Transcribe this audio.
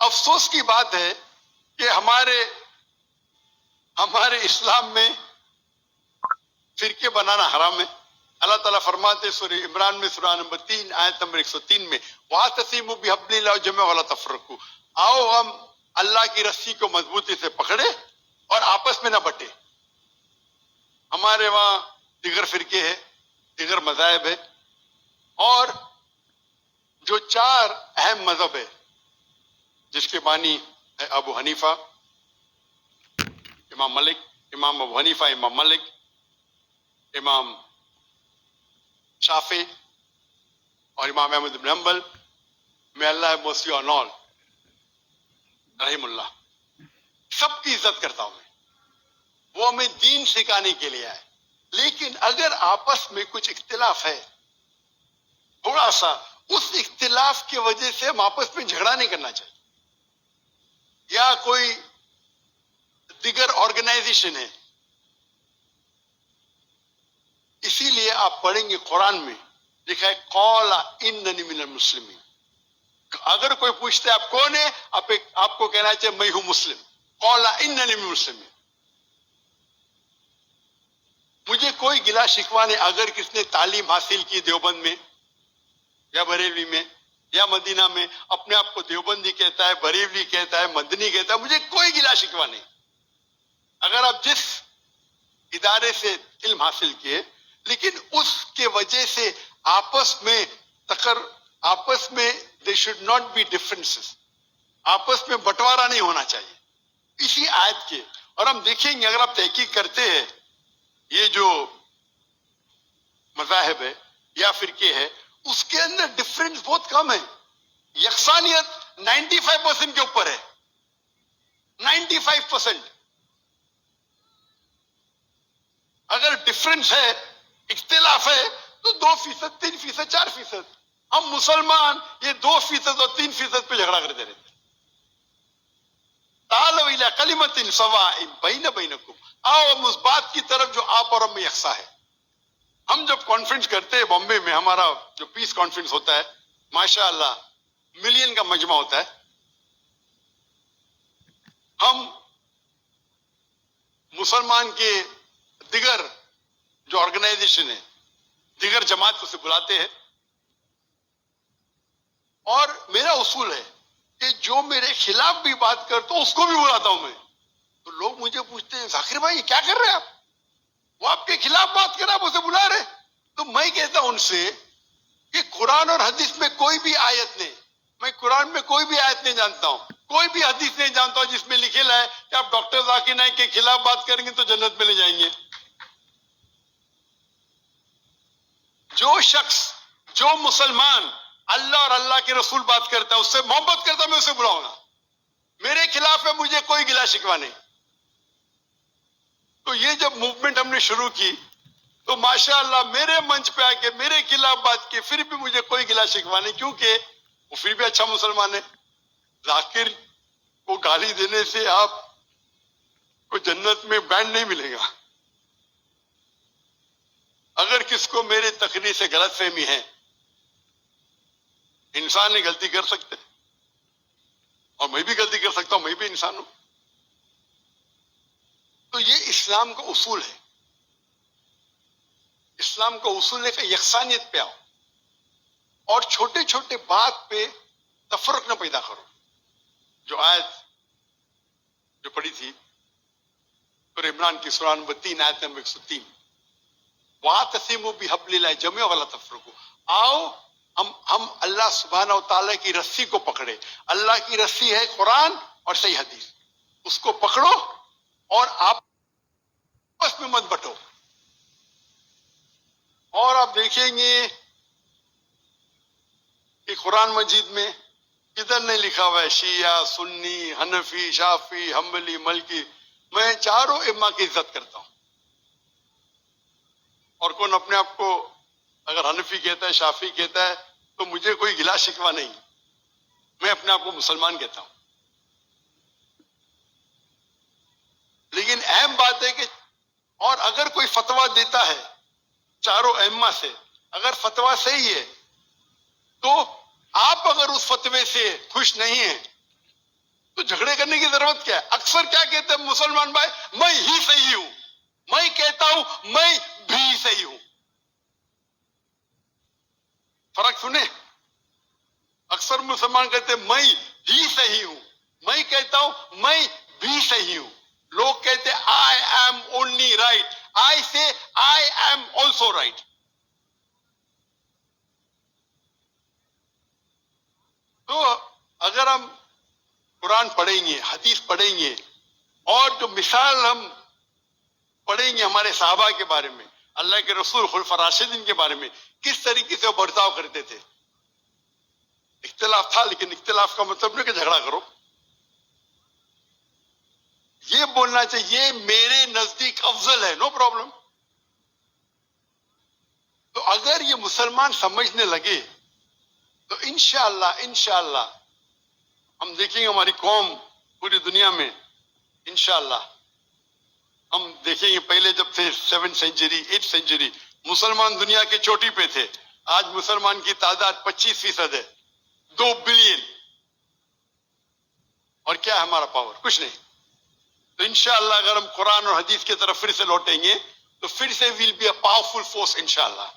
افسوس کی بات ہے کہ ہمارے اسلام میں فرقے بنانا حرام ہے. اللہ تعالیٰ فرماتے سورہ عمران میں سورہ نمبر 3 آیت نمبر 103 میں وَاعْتَصِمُوا بِحَبْلِ اللَّهِ جَمِيعًا وَلَا تَفَرَّقُوا، آؤ ہم اللہ کی رسی کو مضبوطی سے پکڑے اور آپس میں نہ بٹے. ہمارے وہاں دیگر فرقے ہیں، دیگر مذاہب ہے، اور جو 4 اہم مذہب ہے جس کے بانی ہے ابو حنیفہ، امام ابو حنیفہ، امام مالک، امام شافعی اور امام احمد بن حنبل، میں اللہ موسی اور نول رحم اللہ، سب کی عزت کرتا ہوں میں. وہ ہمیں دین سکھانے کے لیے آئے، لیکن اگر آپس میں کچھ اختلاف ہے تھوڑا سا، اس اختلاف کی وجہ سے ہم آپس میں جھگڑا نہیں کرنا چاہیے. یا کوئی دیگر آرگنائزیشن ہے، اسی لیے آپ پڑھیں گے قرآن میں لکھا ہے قال اننی من المسلمین. اگر کوئی پوچھتا ہے آپ کون ہے، آپ کو کہنا چاہیے میں ہوں مسلم. قال اننی من المسلمین. مجھے کوئی گلا شکوہ نہیں اگر کس نے تعلیم حاصل کی دیوبند میں یا بریلوی میں یا مدینہ میں، اپنے آپ کو دیوبندی کہتا ہے، بریلوی کہتا ہے، مدنی کہتا ہے، مجھے کوئی گلا شکوہ نہیں. اگر آپ جس ادارے سے علم حاصل کیے، لیکن اس کے وجہ سے آپس میں there should not be differences، آپس میں بٹوارا نہیں ہونا چاہیے. اسی آیت کے، اور ہم دیکھیں گے اگر آپ تحقیق کرتے ہیں یہ جو مذاہب ہے یا فرقے ہے، اس کے اندر ڈفرینس بہت کم ہے. یکسانیت 95% کے اوپر ہے، 95%. اگر ڈفرینس ہے، اختلاف ہے، تو 2%، 3%، 4%. ہم مسلمان یہ 2% اور 3% پہ جھگڑا کرتے رہتے. تعالوا الی کلمۃ سواء بین بینکم، آؤ ہم اس بات کی طرف جو آپ اور ہم میں یکساں ہے. ہم جب کانفرنس کرتے ہیں بامبے میں، ہمارا جو پیس کانفرنس ہوتا ہے، ماشاء اللہ ملین کا مجمع ہوتا ہے، ہم مسلمان کے دیگر جو آرگنائزیشن ہے، دیگر جماعت کو سے بلاتے ہیں، اور میرا اصول ہے کہ جو میرے خلاف بھی بات کرتا ہوں اس کو بھی بلاتا ہوں میں. تو لوگ مجھے پوچھتے ہیں ذاکر بھائی یہ کیا کر رہے ہیں آپ؟ وہ آپ کے خلاف بات کر رہے ہیں، آپ اسے بلا رہے. تو میں کہتا ہوں ان سے کہ قرآن اور حدیث میں کوئی بھی آیت نہیں، میں قرآن میں کوئی بھی آیت نہیں جانتا ہوں، کوئی بھی حدیث نہیں جانتا ہوں جس میں لکھا ہے کہ آپ ڈاکٹر ذاکر نائک کے خلاف بات کریں گے تو جنت میں لے جائیں گے. جو شخص، جو مسلمان اللہ اور اللہ کے رسول بات کرتا ہے، اس سے محبت کرتا ہے، میں اسے بلاؤں گا. میرے خلاف ہے، مجھے کوئی گلا شکوہ نہیں. تو یہ جب موومنٹ ہم نے شروع کی تو ماشاءاللہ میرے منچ پہ آ کے میرے خلاف بات کی، پھر بھی مجھے کوئی گلا شکوہ نہیں، کیونکہ وہ پھر بھی اچھا مسلمان ہے. ذاکر کو گالی دینے سے آپ کو جنت میں بینڈ نہیں ملے گا. اگر کس کو میرے تقریر سے غلط فہمی ہے، انسان نے غلطی کر سکتے، اور میں بھی غلطی کر سکتا ہوں، میں بھی انسان ہوں. تو یہ اسلام کا اصول ہے. اسلام کا اصول ہے کہ یکسانیت پہ آؤ اور چھوٹے چھوٹے بات پہ تفرق نہ پیدا کرو. جو آیت جو پڑھی تھی سورہ عمران کی سورہ نمبر 3 آیت نمبر 103، وَاعْتَصِمُوا بِحَبْلِ اللَّهِ جَمِيعًا وَلَا تَفَرَّقُوا. آؤ ہم اللہ سبحانہ و تعالیٰ کی رسی کو پکڑے. اللہ کی رسی ہے قرآن اور صحیح حدیث، اس کو پکڑو اور آپس میں مت بٹو. اور آپ دیکھیں گے کہ قرآن مجید میں ادھر نہیں لکھا ہوا ہے شیعہ، سنی، حنفی، شافعی، حنبلی، مالکی. میں چاروں ائمہ کی عزت کرتا ہوں، اور کون اپنے آپ کو اگر حنفی کہتا ہے، شافعی کہتا ہے، تو مجھے کوئی گلا شکوہ نہیں. میں اپنے آپ کو مسلمان کہتا ہوں. لیکن اہم بات ہے کہ اور اگر کوئی فتویٰ دیتا ہے چاروں ائمہ سے، اگر فتویٰ صحیح ہے تو آپ اگر اس فتوے سے خوش نہیں ہیں تو جھگڑے کرنے کی ضرورت کیا ہے؟ اکثر کیا کہتے ہیں مسلمان بھائی، میں ہی صحیح ہوں، میں کہتا ہوں میں بھی صحیح ہوں. فرق سنے، اکثر مسلمان کہتے ہیں میں ہی صحیح ہوں، میں کہتا ہوں میں بھی صحیح ہوں. لوگ کہتے ہیں آئی ایم اونلی رائٹ، آئی سے آئی ایم آلسو رائٹ. تو اگر ہم قرآن پڑھیں گے، حدیث پڑھیں گے، اور جو مثال ہم پڑھیں گے ہمارے صحابہ کے بارے میں، اللہ کے رسول خلفاء راشدین کے بارے میں، کس طریقے سے وہ برتاؤ کرتے تھے. اختلاف تھا لیکن اختلاف کا مطلب نہیں کہ جھگڑا کرو. یہ بولنا چاہیے میرے نزدیک افضل ہے، نو پرابلم. تو اگر یہ مسلمان سمجھنے لگے تو انشاءاللہ ہم دیکھیں گے ہماری قوم پوری دنیا میں انشاءاللہ ہم دیکھیں گے. پہلے جب تھے 7th سینچری 8th سینچری مسلمان دنیا کے چوٹی پہ تھے، آج مسلمان کی تعداد 25% ہے، 2 بلین. اور کیا ہے ہمارا پاور؟ کچھ نہیں. تو انشاءاللہ اگر ہم قرآن اور حدیث کی طرف پھر سے لوٹیں گے تو پھر سے we'll be a powerful force انشاءاللہ.